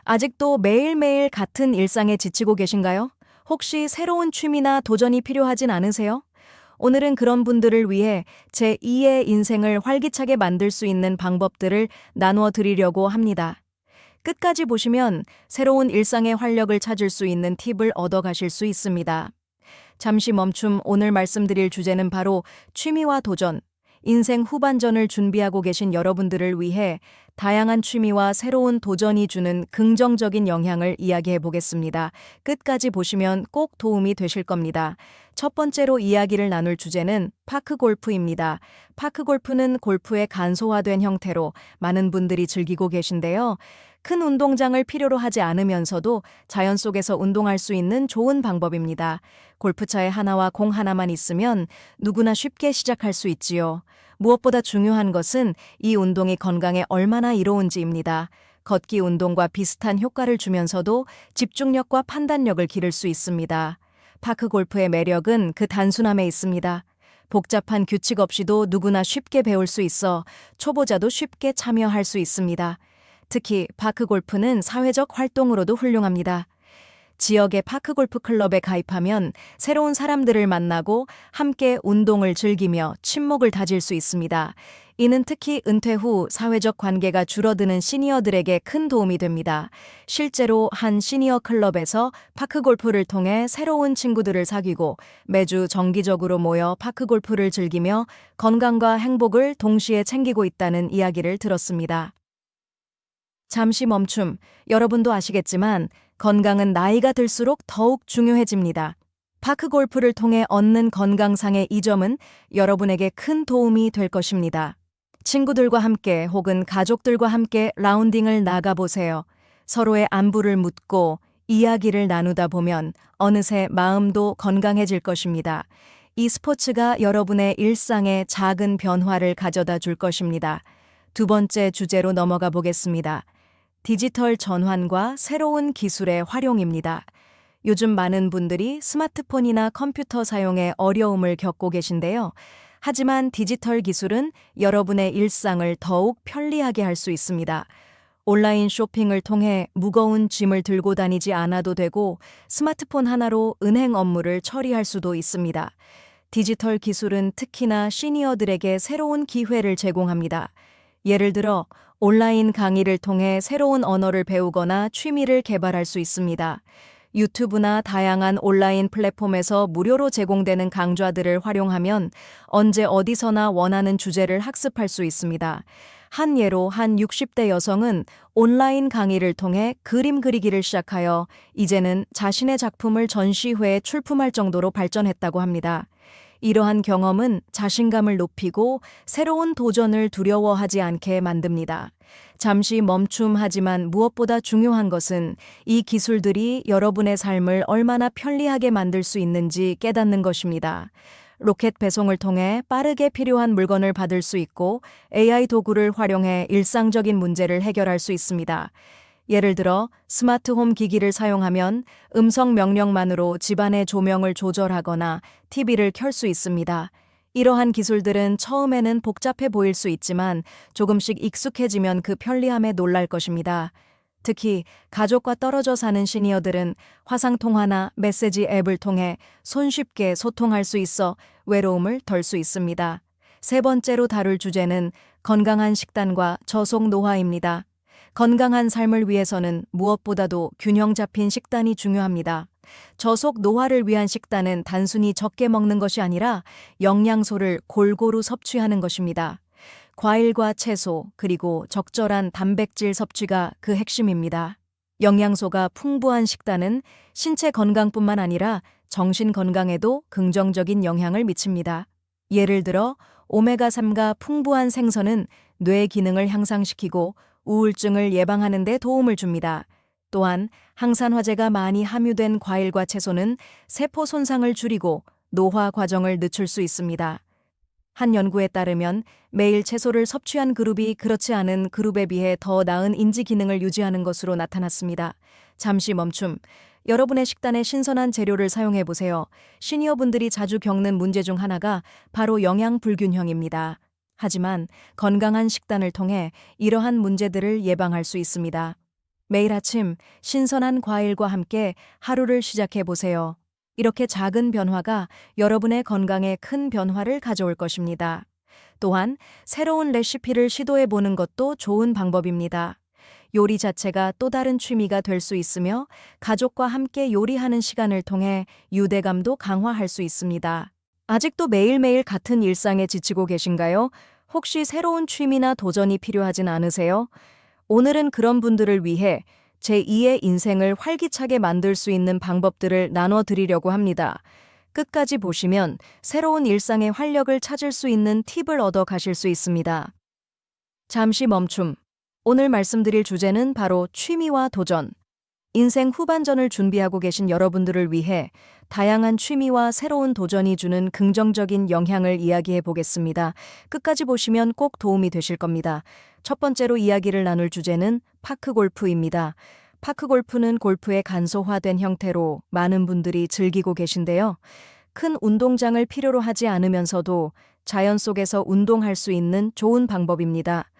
아직도 매일매일 같은 일상에 지치고 계신가요? 혹시 새로운 취미나 도전이 필요하진 않으세요? 오늘은 그런 분들을 위해 제2의 인생을 활기차게 만들 수 있는 방법들을 나누어 드리려고 합니다. 끝까지 보시면 새로운 일상의 활력을 찾을 수 있는 팁을 얻어가실 수 있습니다. 잠시 멈춤. 오늘 말씀드릴 주제는 바로 취미와 도전, 인생 후반전을 준비하고 계신 여러분들을 위해 다양한 취미와 새로운 도전이 주는 긍정적인 영향을 이야기해 보겠습니다. 끝까지 보시면 꼭 도움이 되실 겁니다. 첫 번째로 이야기를 나눌 주제는 파크 골프입니다. 파크 골프는 골프의 간소화된 형태로 많은 분들이 즐기고 계신데요. 큰 운동장을 필요로 하지 않으면서도 자연 속에서 운동할 수 있는 좋은 방법입니다. 골프차에 하나와 공 하나만 있으면 누구나 쉽게 시작할 수 있지요. 무엇보다 중요한 것은 이 운동이 건강에 얼마나 이로운지입니다. 걷기 운동과 비슷한 효과를 주면서도 집중력과 판단력을 기를 수 있습니다. 파크 골프의 매력은 그 단순함에 있습니다. 복잡한 규칙 없이도 누구나 쉽게 배울 수 있어 초보자도 쉽게 참여할 수 있습니다. 특히 파크 골프는 사회적 활동으로도 훌륭합니다. 지역의 파크 골프 클럽에 가입하면 새로운 사람들을 만나고 함께 운동을 즐기며 친목을 다질 수 있습니다. 이는 특히 은퇴 후 사회적 관계가 줄어드는 시니어들에게 큰 도움이 됩니다. 실제로 한 시니어 클럽에서 파크 골프를 통해 새로운 친구들을 사귀고 매주 정기적으로 모여 파크 골프를 즐기며 건강과 행복을 동시에 챙기고 있다는 이야기를 들었습니다. 잠시 멈춤. 여러분도 아시겠지만 건강은 나이가 들수록 더욱 중요해집니다. 파크 골프를 통해 얻는 건강상의 이점은 여러분에게 큰 도움이 될 것입니다. 친구들과 함께 혹은 가족들과 함께 라운딩을 나가보세요. 서로의 안부를 묻고 이야기를 나누다 보면 어느새 마음도 건강해질 것입니다. 이 스포츠가 여러분의 일상에 작은 변화를 가져다 줄 것입니다. 두 번째 주제로 넘어가 보겠습니다. 디지털 전환과 새로운 기술의 활용입니다. 요즘 많은 분들이 스마트폰이나 컴퓨터 사용에 어려움을 겪고 계신데요. 하지만 디지털 기술은 여러분의 일상을 더욱 편리하게 할 수 있습니다. 온라인 쇼핑을 통해 무거운 짐을 들고 다니지 않아도 되고 스마트폰 하나로 은행 업무를 처리할 수도 있습니다. 디지털 기술은 특히나 시니어들에게 새로운 기회를 제공합니다. 예를 들어 온라인 강의를 통해 새로운 언어를 배우거나 취미를 개발할 수 있습니다. 유튜브나 다양한 온라인 플랫폼에서 무료로 제공되는 강좌들을 활용하면 언제 어디서나 원하는 주제를 학습할 수 있습니다. 한 예로 한 60대 여성은 온라인 강의를 통해 그림 그리기를 시작하여 이제는 자신의 작품을 전시회에 출품할 정도로 발전했다고 합니다. 이러한 경험은 자신감을 높이고 새로운 도전을 두려워하지 않게 만듭니다. 잠시 멈춤하지만 무엇보다 중요한 것은 이 기술들이 여러분의 삶을 얼마나 편리하게 만들 수 있는지 깨닫는 것입니다. 로켓 배송을 통해 빠르게 필요한 물건을 받을 수 있고 AI 도구를 활용해 일상적인 문제를 해결할 수 있습니다. 예를 들어 스마트홈 기기를 사용하면 음성 명령만으로 집안의 조명을 조절하거나 TV를 켤 수 있습니다. 이러한 기술들은 처음에는 복잡해 보일 수 있지만 조금씩 익숙해지면 그 편리함에 놀랄 것입니다. 특히 가족과 떨어져 사는 시니어들은 화상통화나 메시지 앱을 통해 손쉽게 소통할 수 있어 외로움을 덜 수 있습니다. 세 번째로 다룰 주제는 건강한 식단과 저속 노화입니다. 건강한 삶을 위해서는 무엇보다도 균형 잡힌 식단이 중요합니다. 저속 노화를 위한 식단은 단순히 적게 먹는 것이 아니라 영양소를 골고루 섭취하는 것입니다. 과일과 채소, 그리고 적절한 단백질 섭취가 그 핵심입니다. 영양소가 풍부한 식단은 신체 건강뿐만 아니라 정신 건강에도 긍정적인 영향을 미칩니다. 예를 들어 오메가3가 풍부한 생선은 뇌 기능을 향상시키고 우울증을 예방하는 데 도움을 줍니다. 또한 항산화제가 많이 함유된 과일과 채소는 세포 손상을 줄이고 노화 과정을 늦출 수 있습니다. 한 연구에 따르면 매일 채소를 섭취한 그룹이 그렇지 않은 그룹에 비해 더 나은 인지 기능을 유지하는 것으로 나타났습니다. 잠시 멈춤. 여러분의 식단에 신선한 재료를 사용해 보세요. 시니어분들이 자주 겪는 문제 중 하나가 바로 영양 불균형입니다. 하지만 건강한 식단을 통해 이러한 문제들을 예방할 수 있습니다. 매일 아침 신선한 과일과 함께 하루를 시작해 보세요. 이렇게 작은 변화가 여러분의 건강에 큰 변화를 가져올 것입니다. 또한 새로운 레시피를 시도해 보는 것도 좋은 방법입니다. 요리 자체가 또 다른 취미가 될 수 있으며 가족과 함께 요리하는 시간을 통해 유대감도 강화할 수 있습니다. 아직도 매일매일 같은 일상에 지치고 계신가요? 혹시 새로운 취미나 도전이 필요하진 않으세요? 오늘은 그런 분들을 위해 제2의 인생을 활기차게 만들 수 있는 방법들을 나눠 드리려고 합니다. 끝까지 보시면 새로운 일상의 활력을 찾을 수 있는 팁을 얻어 가실 수 있습니다. 잠시 멈춤. 오늘 말씀드릴 주제는 바로 취미와 도전. 인생 후반전을 준비하고 계신 여러분들을 위해 다양한 취미와 새로운 도전이 주는 긍정적인 영향을 이야기해 보겠습니다. 끝까지 보시면 꼭 도움이 되실 겁니다. 첫 번째로 이야기를 나눌 주제는 파크 골프입니다. 파크 골프는 골프의 간소화된 형태로 많은 분들이 즐기고 계신데요. 큰 운동장을 필요로 하지 않으면서도 자연 속에서 운동할 수 있는 좋은 방법입니다.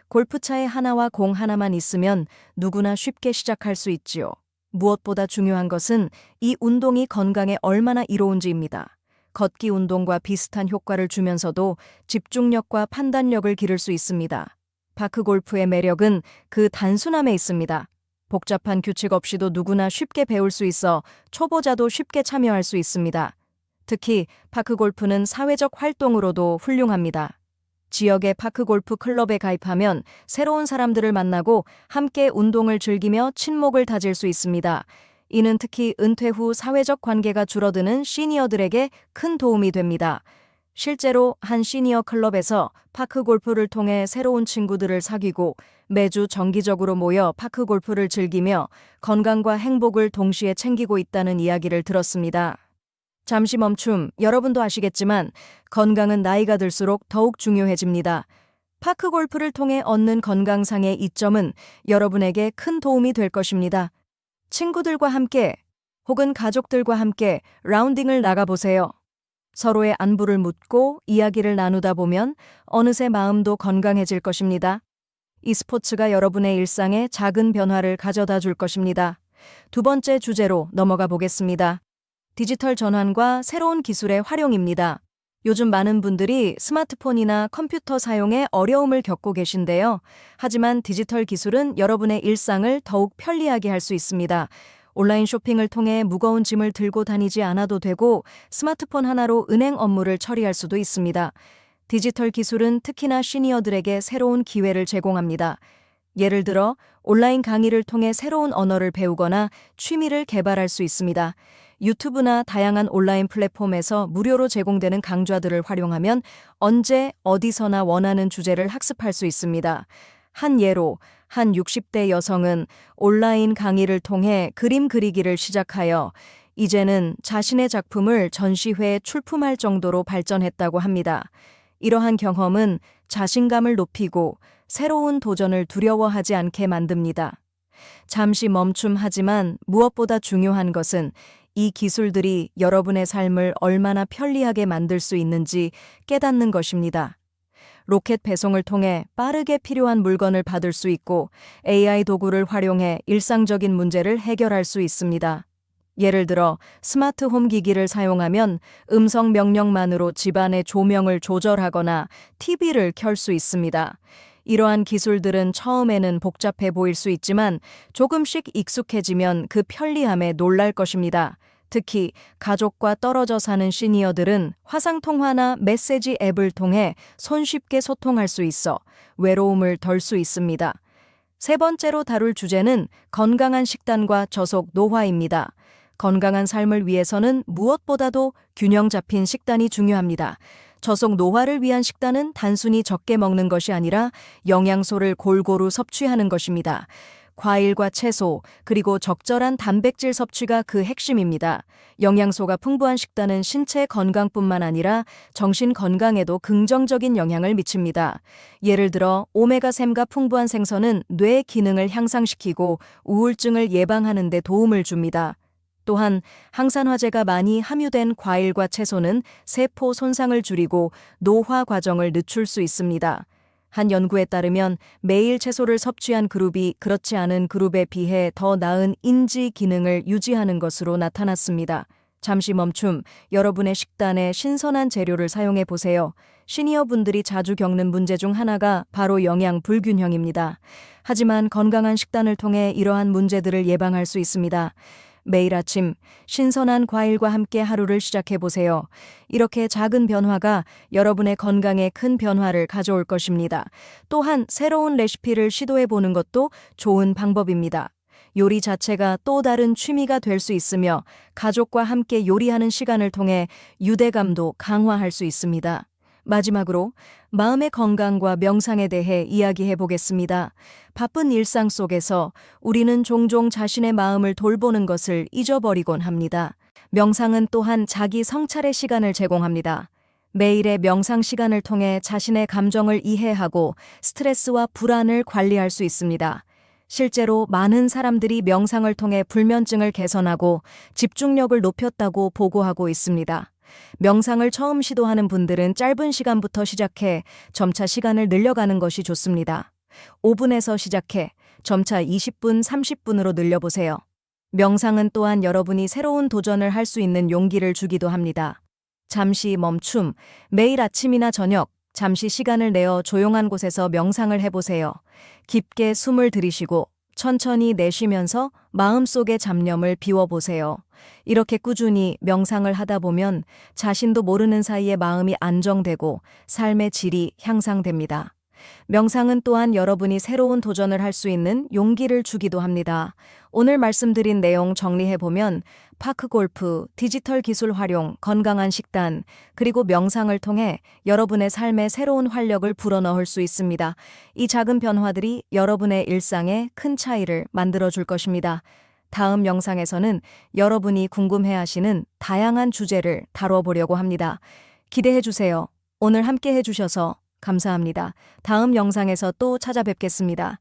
골프차에 하나와 공 하나만 있으면 누구나 쉽게 시작할 수 있지요. 무엇보다 중요한 것은 이 운동이 건강에 얼마나 이로운지입니다. 걷기 운동과 비슷한 효과를 주면서도 집중력과 판단력을 기를 수 있습니다. 파크 골프의 매력은 그 단순함에 있습니다. 복잡한 규칙 없이도 누구나 쉽게 배울 수 있어 초보자도 쉽게 참여할 수 있습니다. 특히 파크 골프는 사회적 활동으로도 훌륭합니다. 지역의 파크 골프 클럽에 가입하면 새로운 사람들을 만나고 함께 운동을 즐기며 친목을 다질 수 있습니다. 이는 특히 은퇴 후 사회적 관계가 줄어드는 시니어들에게 큰 도움이 됩니다. 실제로 한 시니어 클럽에서 파크 골프를 통해 새로운 친구들을 사귀고 매주 정기적으로 모여 파크 골프를 즐기며 건강과 행복을 동시에 챙기고 있다는 이야기를 들었습니다. 잠시 멈춤. 여러분도 아시겠지만 건강은 나이가 들수록 더욱 중요해집니다. 파크 골프를 통해 얻는 건강상의 이점은 여러분에게 큰 도움이 될 것입니다. 친구들과 함께 혹은 가족들과 함께 라운딩을 나가보세요. 서로의 안부를 묻고 이야기를 나누다 보면 어느새 마음도 건강해질 것입니다. 이 스포츠가 여러분의 일상에 작은 변화를 가져다 줄 것입니다. 두 번째 주제로 넘어가 보겠습니다. 디지털 전환과 새로운 기술의 활용입니다. 요즘 많은 분들이 스마트폰이나 컴퓨터 사용에 어려움을 겪고 계신데요. 하지만 디지털 기술은 여러분의 일상을 더욱 편리하게 할 수 있습니다. 온라인 쇼핑을 통해 무거운 짐을 들고 다니지 않아도 되고 스마트폰 하나로 은행 업무를 처리할 수도 있습니다. 디지털 기술은 특히나 시니어들에게 새로운 기회를 제공합니다. 예를 들어 온라인 강의를 통해 새로운 언어를 배우거나 취미를 개발할 수 있습니다. 유튜브나 다양한 온라인 플랫폼에서 무료로 제공되는 강좌들을 활용하면 언제 어디서나 원하는 주제를 학습할 수 있습니다. 한 예로 한 60대 여성은 온라인 강의를 통해 그림 그리기를 시작하여 이제는 자신의 작품을 전시회에 출품할 정도로 발전했다고 합니다. 이러한 경험은 자신감을 높이고 새로운 도전을 두려워하지 않게 만듭니다. 잠시 멈춤하지만 무엇보다 중요한 것은 이 기술들이 여러분의 삶을 얼마나 편리하게 만들 수 있는지 깨닫는 것입니다. 로켓 배송을 통해 빠르게 필요한 물건을 받을 수 있고 AI 도구를 활용해 일상적인 문제를 해결할 수 있습니다. 예를 들어 스마트 홈 기기를 사용하면 음성 명령만으로 집안의 조명을 조절하거나 TV를 켤 수 있습니다. 이러한 기술들은 처음에는 복잡해 보일 수 있지만 조금씩 익숙해지면 그 편리함에 놀랄 것입니다. 특히 가족과 떨어져 사는 시니어들은 화상통화나 메시지 앱을 통해 손쉽게 소통할 수 있어 외로움을 덜 수 있습니다. 세 번째로 다룰 주제는 건강한 식단과 저속 노화입니다. 건강한 삶을 위해서는 무엇보다도 균형 잡힌 식단이 중요합니다. 저속 노화를 위한 식단은 단순히 적게 먹는 것이 아니라 영양소를 골고루 섭취하는 것입니다. 과일과 채소, 그리고 적절한 단백질 섭취가 그 핵심입니다. 영양소가 풍부한 식단은 신체 건강뿐만 아니라 정신 건강에도 긍정적인 영향을 미칩니다. 예를 들어 오메가3가 풍부한 생선은 뇌 기능을 향상시키고 우울증을 예방하는 데 도움을 줍니다. 또한 항산화제가 많이 함유된 과일과 채소는 세포 손상을 줄이고 노화 과정을 늦출 수 있습니다. 한 연구에 따르면 매일 채소를 섭취한 그룹이 그렇지 않은 그룹에 비해 더 나은 인지 기능을 유지하는 것으로 나타났습니다. 잠시 멈춤, 여러분의 식단에 신선한 재료를 사용해 보세요. 시니어 분들이 자주 겪는 문제 중 하나가 바로 영양 불균형입니다. 하지만 건강한 식단을 통해 이러한 문제들을 예방할 수 있습니다. 매일 아침 신선한 과일과 함께 하루를 시작해 보세요. 이렇게 작은 변화가 여러분의 건강에 큰 변화를 가져올 것입니다. 또한 새로운 레시피를 시도해 보는 것도 좋은 방법입니다. 요리 자체가 또 다른 취미가 될 수 있으며 가족과 함께 요리하는 시간을 통해 유대감도 강화할 수 있습니다. 마지막으로 마음의 건강과 명상에 대해 이야기해 보겠습니다. 바쁜 일상 속에서 우리는 종종 자신의 마음을 돌보는 것을 잊어버리곤 합니다. 명상은 또한 자기 성찰의 시간을 제공합니다. 매일의 명상 시간을 통해 자신의 감정을 이해하고 스트레스와 불안을 관리할 수 있습니다. 실제로 많은 사람들이 명상을 통해 불면증을 개선하고 집중력을 높였다고 보고하고 있습니다. 명상을 처음 시도하는 분들은 짧은 시간부터 시작해 점차 시간을 늘려가는 것이 좋습니다. 5분에서 시작해 점차 20분, 30분으로 늘려보세요. 명상은 또한 여러분이 새로운 도전을 할 수 있는 용기를 주기도 합니다. 잠시 멈춤, 매일 아침이나 저녁, 잠시 시간을 내어 조용한 곳에서 명상을 해보세요. 깊게 숨을 들이쉬고 천천히 내쉬면서 마음속의 잡념을 비워보세요. 이렇게 꾸준히 명상을 하다 보면 자신도 모르는 사이에 마음이 안정되고 삶의 질이 향상됩니다. 명상은 또한 여러분이 새로운 도전을 할 수 있는 용기를 주기도 합니다. 오늘 말씀드린 내용 정리해보면 파크골프, 디지털 기술 활용, 건강한 식단, 그리고 명상을 통해 여러분의 삶에 새로운 활력을 불어넣을 수 있습니다. 이 작은 변화들이 여러분의 일상에 큰 차이를 만들어줄 것입니다. 다음 영상에서는 여러분이 궁금해하시는 다양한 주제를 다뤄보려고 합니다. 기대해주세요. 오늘 함께 해주셔서 감사합니다. 다음 영상에서 또 찾아뵙겠습니다.